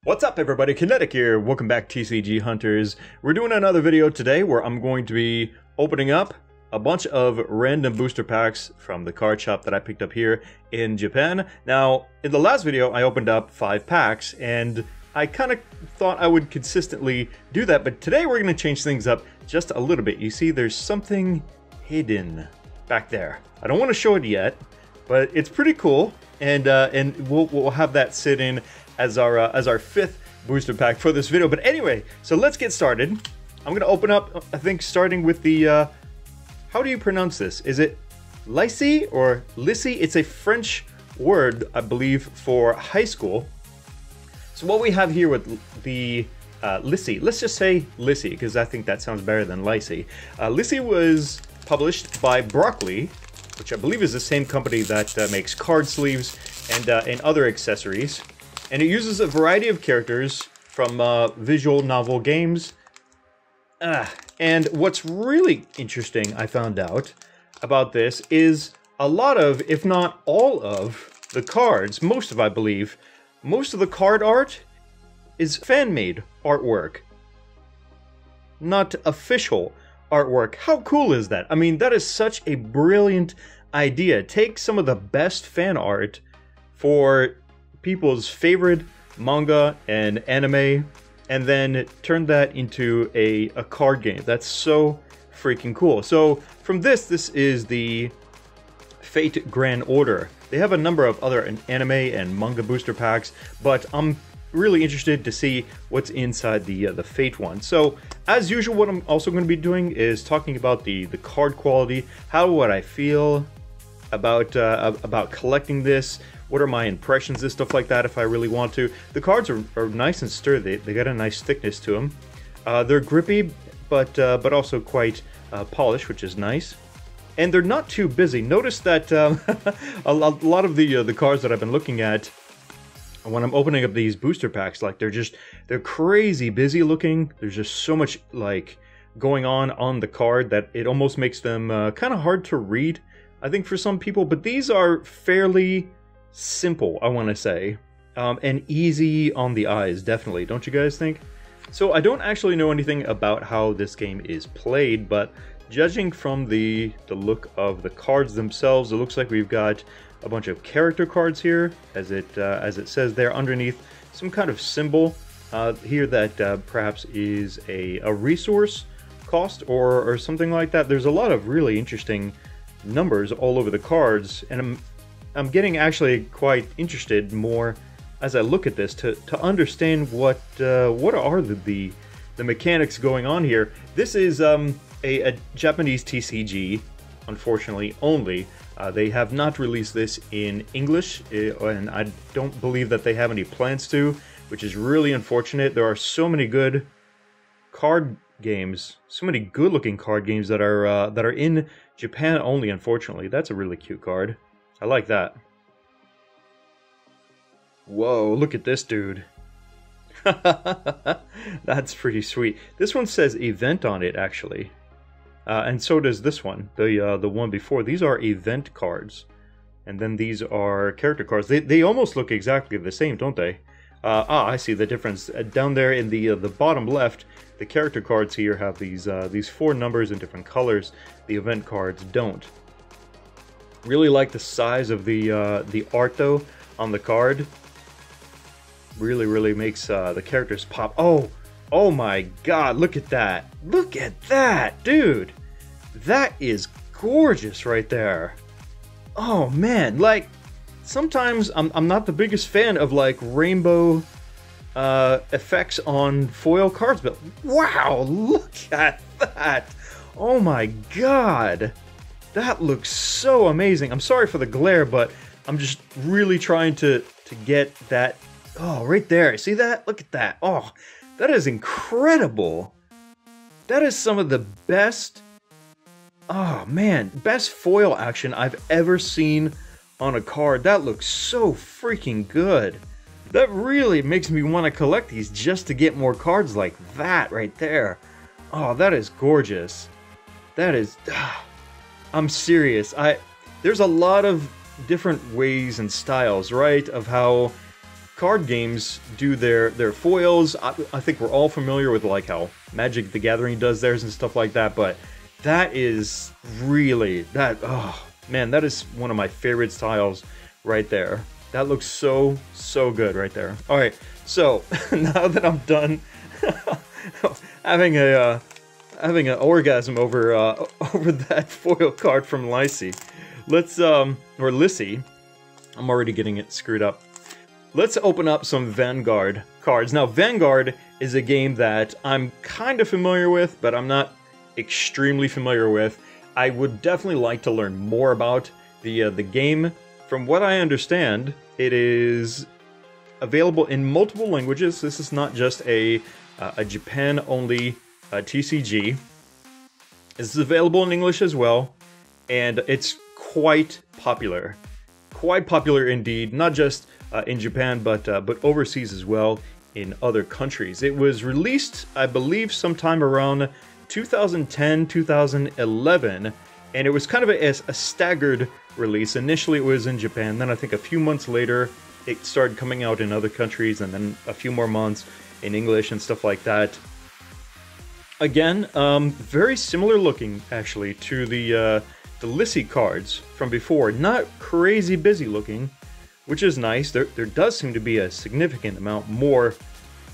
What's up everybody, Kinetic here, welcome back TCG Hunters. We're doing another video today where I'm going to be opening up a bunch of random booster packs from the card shop that I picked up here in Japan. Now, in the last video I opened up 5 packs and I kind of thought I would consistently do that, but today we're going to change things up just a little bit. You see there's something hidden back there. I don't want to show it yet, but it's pretty cool, and we'll have that sit in as our 5th booster pack for this video. But anyway, so let's get started. I'm gonna open up, I think, starting with the how do you pronounce this? Is it Lycee or Lycee? It's a French word, I believe, for high school. So what we have here with the Lycee, let's just say Lycee, because I think that sounds better than Lycee. Lycee was published by Broccoli, which I believe is the same company that makes card sleeves and other accessories. And it uses a variety of characters from visual novel games. And what's really interesting, I found out about this, is a lot of, if not all of, the cards, most of the card art is fan-made artwork, not official artwork. How cool is that? I mean, that is such a brilliant idea. Take some of the best fan art for people's favorite manga and anime, and then turn that into a card game. That's so freaking cool. So from this is the Fate Grand Order. They have a number of other anime and manga booster packs, but I'm really interested to see what's inside the Fate one. So as usual, what I'm also going to be doing is talking about the card quality. How would I feel about collecting this? What are my impressions and stuff like that if I really want to. The cards are nice and sturdy. They got a nice thickness to them. They're grippy, but also quite polished, which is nice. And they're not too busy. Notice that a lot of the cards that I've been looking at when I'm opening up these booster packs, like they're crazy busy looking. There's just so much like going on the card that it almost makes them kind of hard to read, I think, for some people. But these are fairly simple, I want to say, and easy on the eyes, definitely, don't you guys think? So I don't actually know anything about how this game is played, but judging from the look of the cards themselves, it looks like we've got a bunch of character cards here, as it says there underneath, some kind of symbol here that perhaps is a resource cost or something like that. There's a lot of really interesting numbers all over the cards, and I'm getting actually quite interested more as I look at this to understand what are the mechanics going on here. This is a Japanese TCG, unfortunately, only. They have not released this in English, and I don't believe that they have any plans to, which is really unfortunate. There are so many good card games, so many good-looking card games that are in Japan only, unfortunately. That's a really cute card. I like that. Whoa, look at this dude. That's pretty sweet. This one says event on it, actually. And so does this one, the one before. These are event cards. And then these are character cards. They almost look exactly the same, don't they? I see the difference. Down there in the bottom left, the character cards here have these 4 numbers in different colors. The event cards don't. Really like the size of the art, though, on the card. Really makes the characters pop. Oh my god, look at that. Look at that, dude. That is gorgeous right there. Oh man, like, sometimes I'm not the biggest fan of like rainbow effects on foil cards, but wow, look at that. Oh my god. That looks so amazing. I'm sorry for the glare, but I'm just really trying to get that. Oh, right there. See that? Look at that. Oh, that is incredible. That is some of the best, oh man, best foil action I've ever seen on a card. That looks so freaking good. That really makes me want to collect these just to get more cards like that right there. Oh, that is gorgeous. That is... I'm serious. There's a lot of different ways and styles, right, of how card games do their foils. I think we're all familiar with like how Magic the Gathering does theirs and stuff like that, but that is really, oh man, that is one of my favorite styles right there. That looks so good right there. All right, so now that I'm done having an orgasm over over that foil card from Lycee, let's or Lycee. I'm already getting it screwed up. Let's open up some Vanguard cards. Now, Vanguard is a game that I'm kind of familiar with, but I'm not extremely familiar with. I would definitely like to learn more about the game. From what I understand, it is available in multiple languages. This is not just a Japan-only TCG. This is available in English as well, and it's quite popular. Quite popular indeed, not just in Japan, but overseas as well in other countries. It was released, I believe, sometime around 2010, 2011, and it was kind of a staggered release. Initially it was in Japan, then I think a few months later it started coming out in other countries, and then a few more months in English and stuff like that. Again, very similar looking actually to the Lycee cards from before. Not crazy busy looking, which is nice. There does seem to be a significant amount more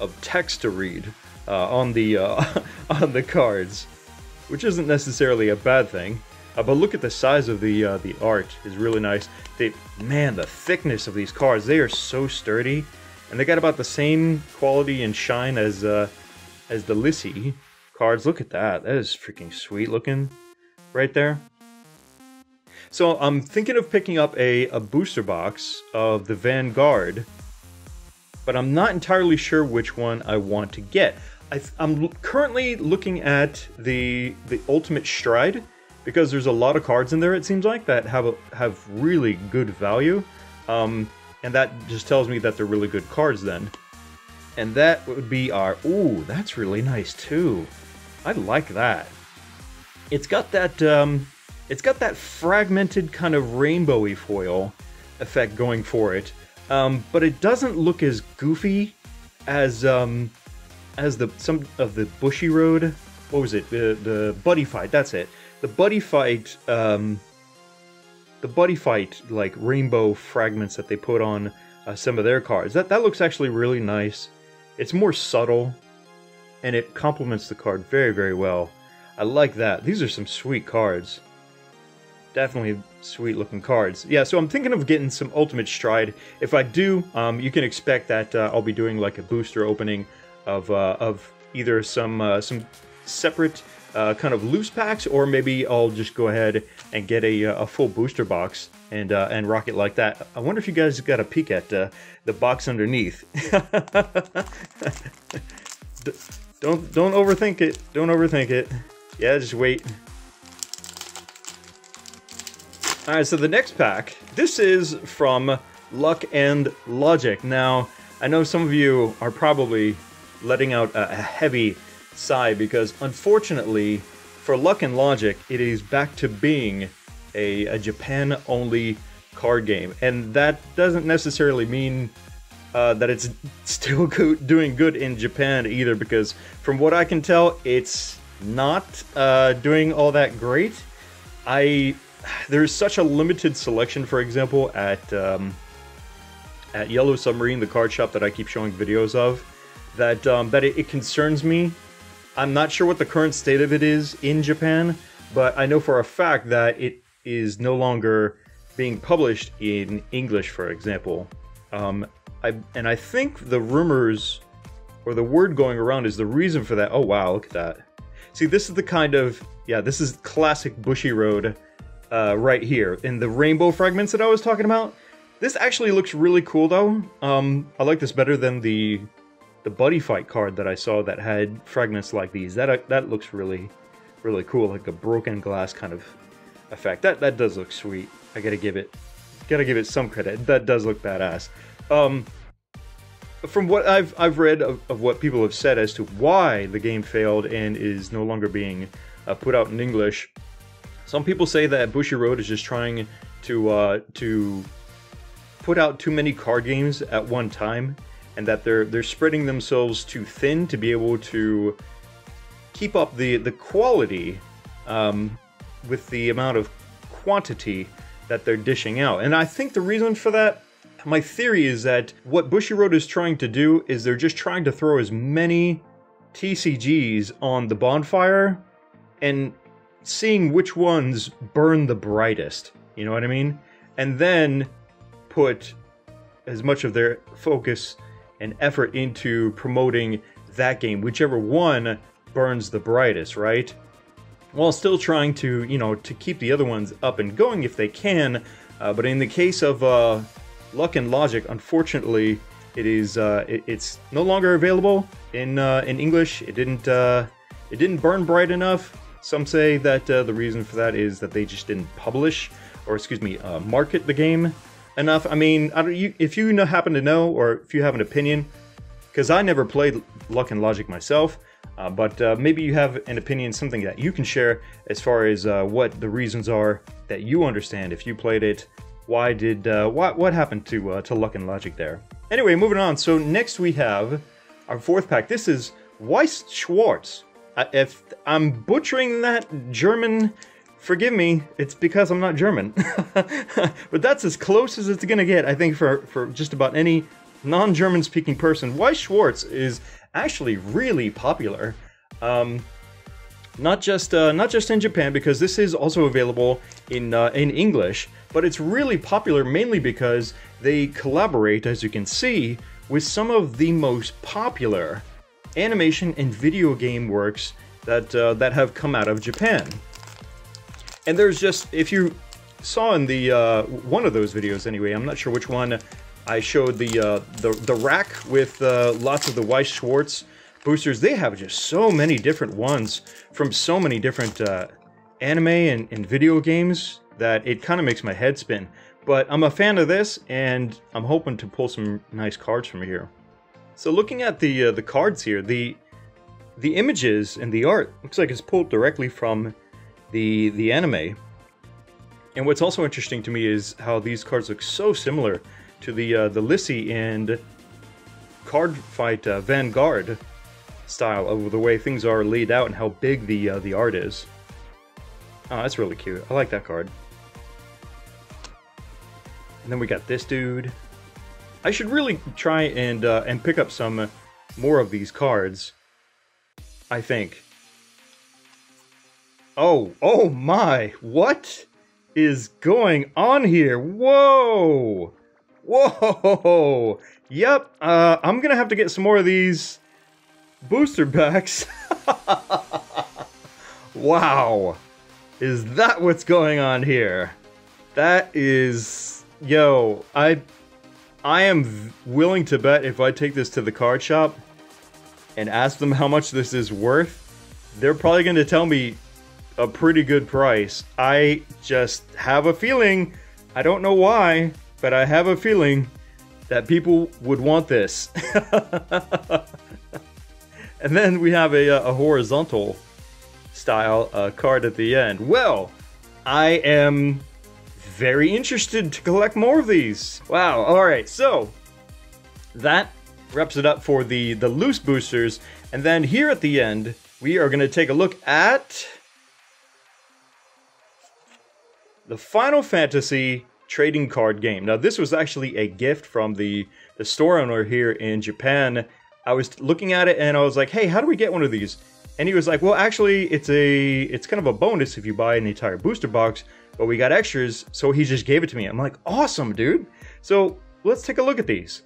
of text to read on the on the cards, which isn't necessarily a bad thing. But look at the size of the art is really nice. Man, the thickness of these cards, they are so sturdy, and they got about the same quality and shine as the Lycee cards. Look at that. That is freaking sweet looking right there. So I'm thinking of picking up a booster box of the Vanguard, but I'm not entirely sure which one I want to get. I'm currently looking at the Ultimate Stride, because there's a lot of cards in there, it seems like, that have really good value, and that just tells me that they're really good cards then. And that would be our... Ooh, that's really nice too. I like that. It's got that fragmented kind of rainbowy foil effect going for it, but it doesn't look as goofy as some of the Bushiroad. What was it? The Buddyfight. That's it. The Buddyfight like rainbow fragments that they put on some of their cards. That looks actually really nice. It's more subtle, and it complements the card very, very well. I like that. These are some sweet cards. Definitely sweet looking cards. Yeah, so I'm thinking of getting some Ultimate Stride. If I do, you can expect that I'll be doing like a booster opening of either some separate kind of loose packs, or maybe I'll just go ahead and get a full booster box and rock it like that. I wonder if you guys got a peek at the box underneath. Don't overthink it. Don't overthink it. Yeah, just wait. Alright, so the next pack, this is from Luck and Logic. Now, I know some of you are probably letting out a heavy sigh, because unfortunately for Luck and Logic, it is back to being a Japan-only card game. And that doesn't necessarily mean that it's still doing good in Japan either, because from what I can tell, it's not doing all that great. There's such a limited selection, for example, at Yellow Submarine, the card shop that I keep showing videos of, that it concerns me. I'm not sure what the current state of it is in Japan, but I know for a fact that it is no longer being published in English, for example. And I think the rumors, or the word going around, is the reason for that. Oh wow, look at that. See, this is the kind of, yeah, this is classic Bushiroad right here. In the rainbow fragments that I was talking about, this actually looks really cool though. I like this better than the Buddyfight card that I saw that had fragments like these. That looks really, really cool, like a broken glass kind of effect. That does look sweet. I gotta give it some credit. That does look badass. From what I've read of what people have said as to why the game failed and is no longer being put out in English, some people say that Bushiroad is just trying to put out too many card games at one time, and that they're spreading themselves too thin to be able to keep up the quality with the amount of quantity that they're dishing out. And I think the reason for that, my theory is that what Bushiroad is trying to do is they're just trying to throw as many TCGs on the bonfire and seeing which ones burn the brightest, you know what I mean? And then put as much of their focus and effort into promoting that game, whichever one burns the brightest, right? While still trying to, you know, to keep the other ones up and going if they can. But in the case of Luck and Logic, unfortunately, it's no longer available in English. It didn't burn bright enough. Some say that the reason for that is that they just didn't publish, or excuse me, market the game enough. I mean, if you happen to know, or if you have an opinion, because I never played Luck and Logic myself, but maybe you have an opinion, something that you can share as far as what the reasons are that you understand if you played it. Why did what happened to Luck and Logic there? Anyway, moving on. So next we have our fourth pack. This is Weiss Schwarz. If I'm butchering that German, forgive me, it's because I'm not German. But that's as close as it's gonna get, I think, for just about any non-German speaking person. Weiss Schwarz is actually really popular. Not just in Japan, because this is also available in English, but it's really popular mainly because they collaborate, as you can see, with some of the most popular animation and video game works that have come out of Japan. And there's just, if you saw in the one of those videos anyway, I'm not sure which one, I showed the rack with lots of the Weiss Schwarz boosters. They have just so many different ones from so many different anime and video games that it kind of makes my head spin. But I'm a fan of this, and I'm hoping to pull some nice cards from here. So looking at the cards here, the images and the art looks like it's pulled directly from the anime. And what's also interesting to me is how these cards look so similar to the Lycee and Cardfight Vanguard style of the way things are laid out and how big the art is. Oh, that's really cute. I like that card. And then we got this dude. I should really try and pick up some more of these cards, I think. Oh my, what is going on here? Whoa! Whoa! Yep, I'm gonna have to get some more of these booster packs. Wow! Is that what's going on here? That is... Yo, I am willing to bet if I take this to the card shop and ask them how much this is worth, they're probably going to tell me a pretty good price. I just have a feeling, I don't know why, but I have a feeling that people would want this. And then we have a horizontal style card at the end. Well, I am very interested to collect more of these. Wow, alright, so that wraps it up for the loose boosters. And then here at the end, we are going to take a look at the Final Fantasy trading card game. Now, this was actually a gift from the store owner here in Japan. I was looking at it and I was like, hey, how do we get one of these? And he was like, well, actually, it's kind of a bonus if you buy an entire booster box, but we got extras, so he just gave it to me. I'm like, awesome, dude. So let's take a look at these.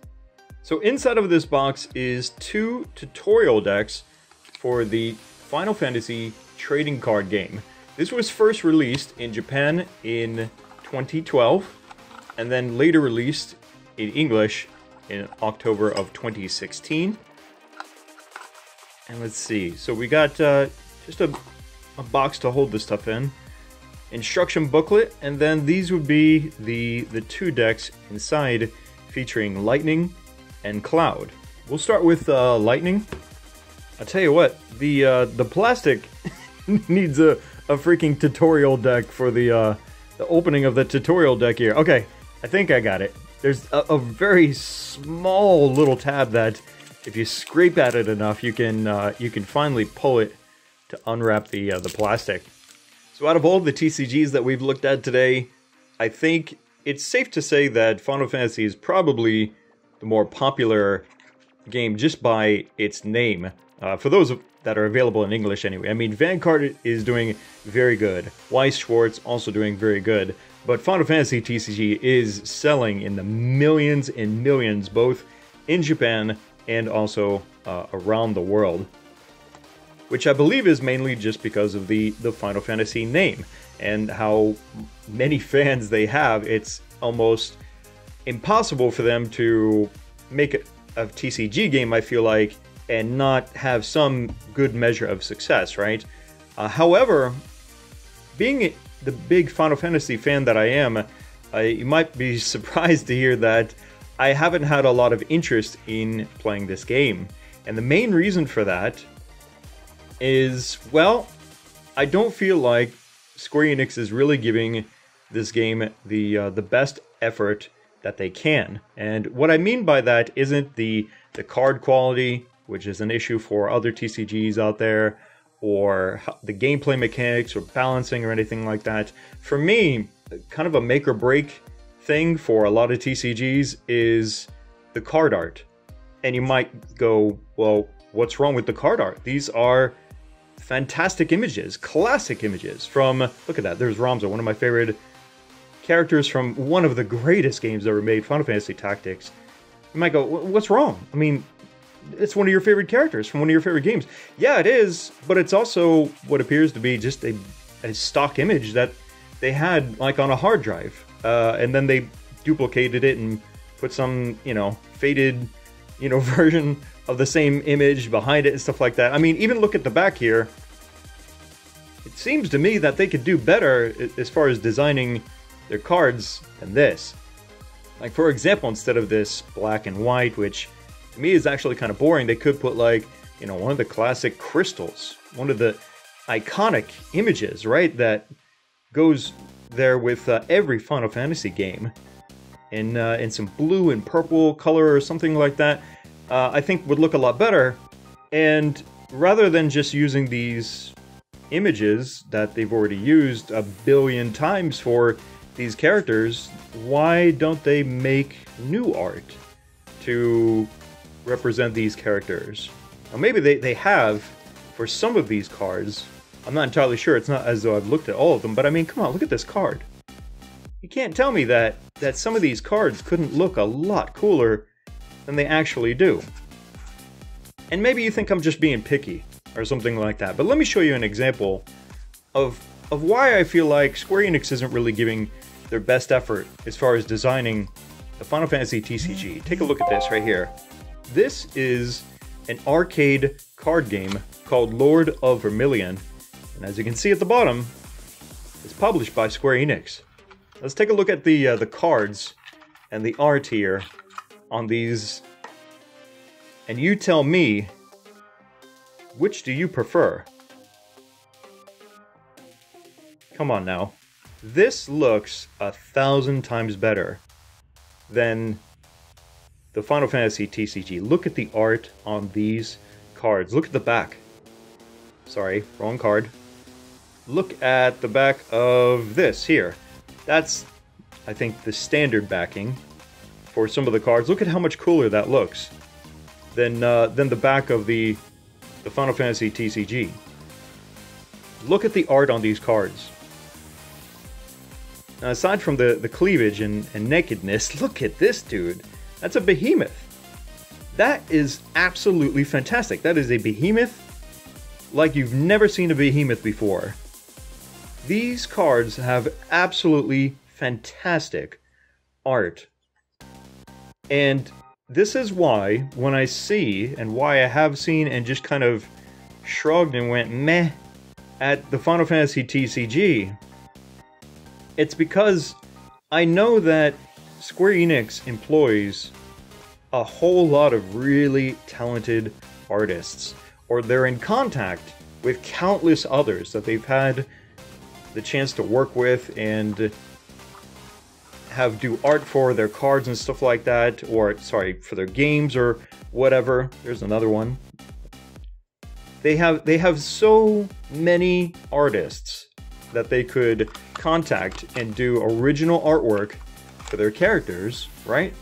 So inside of this box is 2 tutorial decks for the Final Fantasy trading card game. This was first released in Japan in 2012, and then later released in English in October of 2016. And let's see, so we got just a box to hold this stuff in, instruction booklet, and then these would be the 2 decks inside, featuring Lightning and Cloud. We'll start with Lightning. I'll tell you what, the plastic needs a freaking tutorial deck for the opening of the tutorial deck here. Okay, I think I got it. there's a very small little tab that if you scrape at it enough, you can finally pull it to unwrap the plastic. So out of all the TCGs that we've looked at today, I think it's safe to say that Final Fantasy is probably the more popular game just by its name. For those that are available in English anyway. I mean, Vanguard is doing very good. Weiss Schwarz also doing very good. But Final Fantasy TCG is selling in the millions and millions, both in Japan and also around the world. Which I believe is mainly just because of the Final Fantasy name and how many fans they have. It's almost impossible for them to make a TCG game, I feel like, and not have some good measure of success, right? However, being the big Final Fantasy fan that I am, you might be surprised to hear that I haven't had a lot of interest in playing this game. And the main reason for that is, well, I don't feel like Square Enix is really giving this game the best effort that they can. And what I mean by that isn't the card quality, which is an issue for other TCGs out there, or the gameplay mechanics or balancing or anything like that. For me, kind of a make or break thing for a lot of TCGs is the card art. And you might go, well, what's wrong with the card art? These are fantastic images, classic images from, look at that, there's Ramza, one of my favorite characters from one of the greatest games ever made, Final Fantasy Tactics. You might go, what's wrong? I mean, it's one of your favorite characters from one of your favorite games. Yeah, it is, but it's also what appears to be just a stock image that they had like on a hard drive. And then they duplicated it and put some, faded, version of the same image behind it and stuff like that. I mean, even look at the back here. It seems to me that they could do better as far as designing their cards than this. Like, for example, instead of this black and white, which to me is actually kind of boring, they could put like, one of the classic crystals, one of the iconic images, right, that goes there with every Final Fantasy game, in some blue and purple color or something like that. I think would look a lot better. And rather than just using these images that they've already used a billion times for these characters, why don't they make new art to represent these characters? Now, maybe they have for some of these cards. I'm not entirely sure. It's not as though I've looked at all of them, but I mean, come on, look at this card. You can't tell me that some of these cards couldn't look a lot cooler than they actually do. And maybe you think I'm just being picky or something like that, but let me show you an example of why I feel like Square Enix isn't really giving their best effort as far as designing the Final Fantasy TCG. Take a look at this right here. This is an arcade card game called Lord of Vermilion, and as you can see at the bottom, it's published by Square Enix. Let's take a look at the cards and the art here on these, and you tell me, which do you prefer? Come on now. This looks 1,000 times better than the Final Fantasy TCG. Look at the art on these cards. Look at the back. Sorry, wrong card. Look at the back of this here. That's, I think, the standard backing for some of the cards. Look at how much cooler that looks than the back of the Final Fantasy TCG. Look at the art on these cards. Now, aside from the cleavage and nakedness, look at this dude. That's a behemoth. That is absolutely fantastic. That is a behemoth like you've never seen a behemoth before. These cards have absolutely fantastic art. And this is why, when I see, and why I have seen and just kind of shrugged and went meh at the Final Fantasy TCG, it's because I know that Square Enix employs a whole lot of really talented artists, or they're in contact with countless others that they've had the chance to work with and do art for their cards and stuff like that, or sorry, for their games or whatever. There's another one. They have so many artists that they could contact and do original artwork for their characters, right?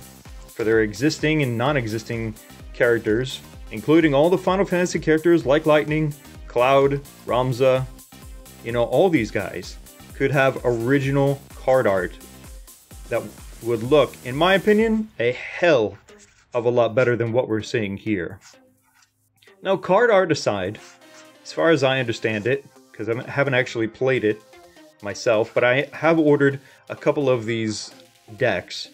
For their existing and non-existing characters, including all the Final Fantasy characters like Lightning, Cloud, Ramza, you know, all these guys could have original card art that would look, in my opinion, a hell of a lot better than what we're seeing here. Now, card art aside, as far as I understand it, because I haven't actually played it myself, but I have ordered a couple of these decks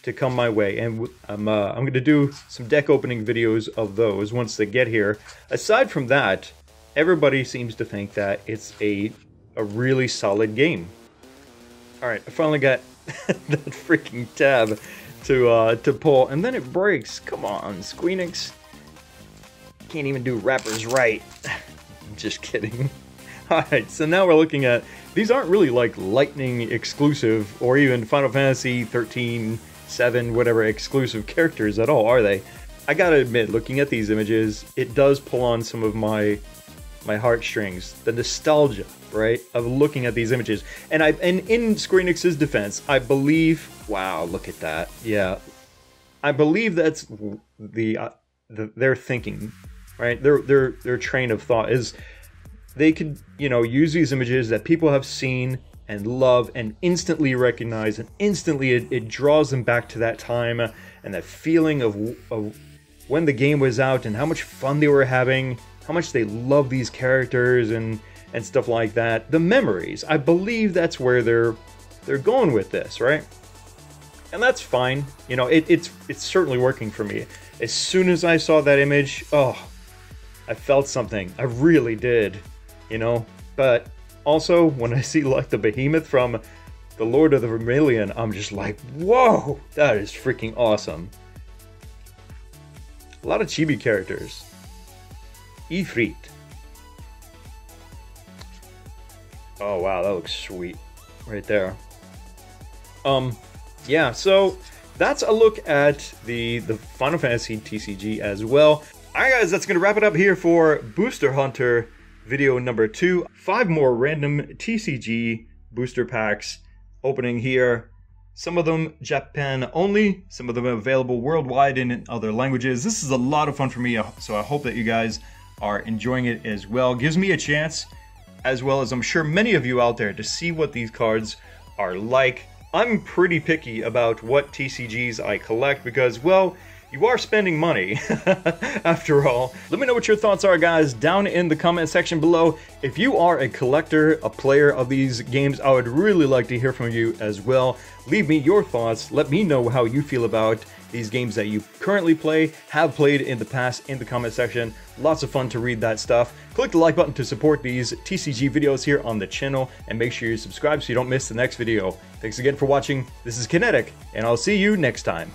to come my way, and I'm going to do some deck opening videos of those once they get here. Aside from that, everybody seems to think that it's a really solid game. Alright, I finally got that freaking tab to pull, and then it breaks. Come on, Squeenix. Can't even do rappers right. Just kidding. Alright, so now we're looking at... These aren't really like Lightning exclusive, or even Final Fantasy 13, 7, whatever exclusive characters at all, are they? I gotta admit, looking at these images, it does pull on some of my heartstrings. The nostalgia, right, of looking at these images. And in Squeenix's defense, I believe... Wow, look at that. Yeah. I believe that's their thinking, right? Their train of thought is... They could, you know, use these images that people have seen and love and instantly recognize, and instantly it draws them back to that time and that feeling of when the game was out and how much fun they were having, how much they love these characters and stuff like that. The memories. I believe that's where they're going with this, right? And that's fine. You know, it's certainly working for me. As soon as I saw that image, oh, I felt something. I really did. You know, but also when I see like the behemoth from the Lord of the Vermilion, I'm just like, whoa, that is freaking awesome. A lot of chibi characters. Ifrit. Oh wow, that looks sweet right there. Yeah, so that's a look at the Final Fantasy TCG as well. Alright guys, that's gonna wrap it up here for Booster Hunter video number 2. 5 more random TCG booster packs opening here. Some of them Japan only, some of them available worldwide in other languages. This is a lot of fun for me, so I hope that you guys are enjoying it as well. Gives me a chance, as well as I'm sure many of you out there, to see what these cards are like. I'm pretty picky about what TCGs I collect because, well, you are spending money, after all. Let me know what your thoughts are, guys, down in the comment section below. If you are a collector, a player of these games, I would really like to hear from you as well. Leave me your thoughts. Let me know how you feel about these games that you currently play, have played in the past, in the comment section. Lots of fun to read that stuff. Click the like button to support these TCG videos here on the channel, and make sure you subscribe so you don't miss the next video. Thanks again for watching. This is Kinetic, and I'll see you next time.